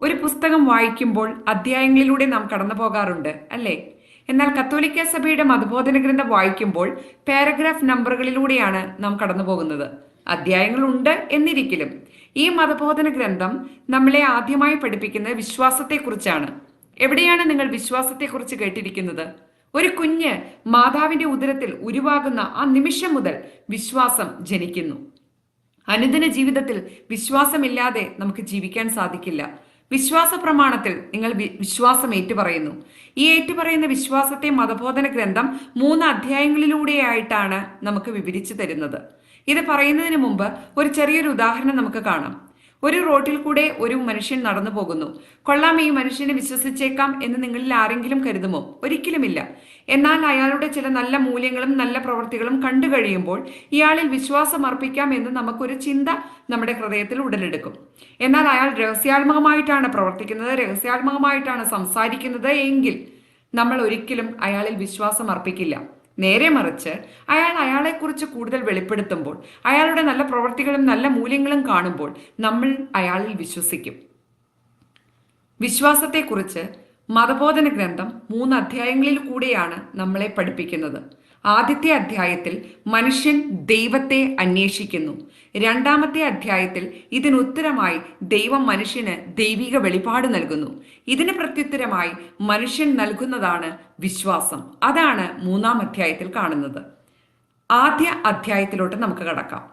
ഒരു പുസ്തകം വായിക്കുമ്പോൾ അധ്യായങ്ങളിലൂടെ നാം കടന്നു പോകാറുണ്ട് അല്ലേ? എന്നാൽ കത്തോലിക്ക സഭയുടെ മതബോധന ഗ്രന്ഥം വായിക്കുമ്പോൾ പാരഗ്രാഫ് നമ്പറുകളിലൂടെയാണ് നാം കടന്നു പോകുന്നത്. അധ്യായങ്ങളുണ്ട് എന്നിരിക്കലും ഈ മതബോധന ഗ്രന്ഥം നമ്മളെ ആദ്യമായി പഠിപ്പിക്കുന്നത് വിശ്വാസത്തെക്കുറിച്ചാണ്. എവിടെയാണ് നിങ്ങൾ വിശ്വാസത്തെക്കുറിച്ച് കേട്ടിരിക്കുന്നത്? ഒരു കുഞ്ഞ് മാതാവിന്റെ ഉദരത്തിൽ ഉരുവാകുന്ന ആ നിമിഷം മുതൽ വിശ്വാസം ജനിക്കുന്നു. അനുദിന ജീവിതത്തിൽ വിശ്വാസമില്ലാതെ നമുക്ക് ജീവിക്കാൻ സാധിക്കില്ല. വിശ്വാസ പ്രമാണത്തിൽ നിങ്ങൾ വിശ്വാസം ഏറ്റുപറയുന്നു. ഈ ഏറ്റുപറയുന്ന വിശ്വാസത്തെ മതബോധന ഗ്രന്ഥം 3 അധ്യായങ്ങളിലൂടെയായിട്ടാണ് നമുക്ക് വിവരിച്ചു തരുന്നത്. ഇത് പറയുന്നതിന് മുമ്പ് ഒരു ചെറിയൊരു ഉദാഹരണം നമുക്ക് കാണാം. ഒരു റോഡിൽ കൂടെ ഒരു മനുഷ്യൻ നടന്നു പോകുന്നു. കൊള്ളാം, ഈ മനുഷ്യനെ വിശ്വസിച്ചേക്കാം എന്ന് നിങ്ങളിൽ ആരെങ്കിലും കരുതുമോ? ഒരിക്കലുമില്ല. എന്നാൽ അയാളുടെ ചില നല്ല മൂല്യങ്ങളും നല്ല പ്രവൃത്തികളും കണ്ടു കഴിയുമ്പോൾ ഇയാളിൽ വിശ്വാസം അർപ്പിക്കാം എന്ന് നമുക്കൊരു ചിന്ത നമ്മുടെ ഹൃദയത്തിൽ ഉടലെടുക്കും. എന്നാൽ അയാൾ രഹസ്യാത്മകമായിട്ടാണ് പ്രവർത്തിക്കുന്നത്, രഹസ്യാത്മകമായിട്ടാണ് സംസാരിക്കുന്നത് എങ്കിൽ നമ്മൾ ഒരിക്കലും അയാളിൽ വിശ്വാസം അർപ്പിക്കില്ല. നേരെ മറിച്ച് അയാളെക്കുറിച്ച് കൂടുതൽ വെളിപ്പെടുത്തുമ്പോൾ, അയാളുടെ നല്ല പ്രവൃത്തികളും നല്ല മൂല്യങ്ങളും കാണുമ്പോൾ നമ്മൾ അയാളിൽ വിശ്വസിക്കും. വിശ്വാസത്തെക്കുറിച്ച് മതബോധന ഗ്രന്ഥം 3 അധ്യായങ്ങളിൽ കൂടെയാണ് നമ്മളെ പഠിപ്പിക്കുന്നത്. ആദ്യത്തെ അധ്യായത്തിൽ മനുഷ്യൻ ദൈവത്തെ അന്വേഷിക്കുന്നു. 2ാമത്തെ അധ്യായത്തിൽ ഇതിനുത്തരമായി ദൈവം മനുഷ്യന് ദൈവിക വെളിപാട് നൽകുന്നു. ഇതിന് പ്രത്യുത്തരമായി മനുഷ്യൻ നൽകുന്നതാണ് വിശ്വാസം. അതാണ് 3ാം അധ്യായത്തിൽ കാണുന്നത്. ആദ്യ അധ്യായത്തിലോട്ട് നമുക്ക് കടക്കാം.